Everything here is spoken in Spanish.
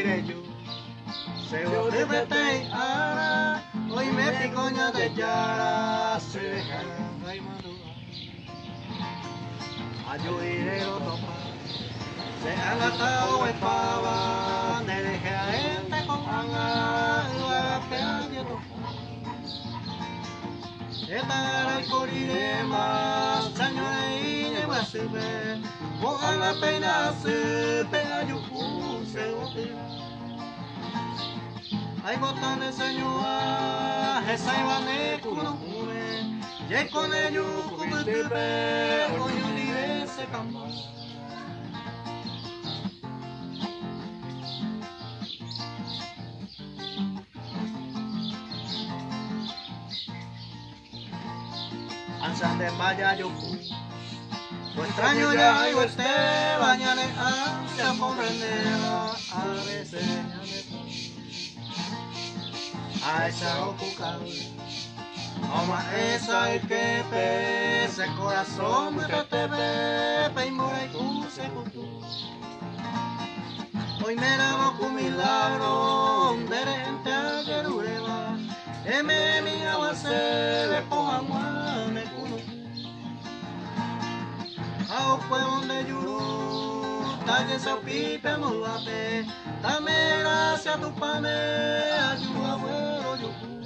iré yo. Se volvete ara, hoy me picoña de yara, se deja y madura. Ayo iré lo topa, se han atado en pava, ne deje a gente con anga, la que hay topa. Etara y corire más, señora y lleva su ve, con la pena se pega yo puse otira. Ay botones señora, esa iba ne culo cune, y con ello como te ve, coño diré se campo. Ansan de vaya yo lo extraño ya yo esté bañane ansia comprendera a veces a esa ocucada ama esa y que te ese corazón que te ve pe y mora y tú se tú hoy me damos con milagro de gente ayer ureba mi agua se le ponga me cuno a un pueblo de Yurú talle esa pipa no la ve dame gracias a tu pane ayuda abuelo yo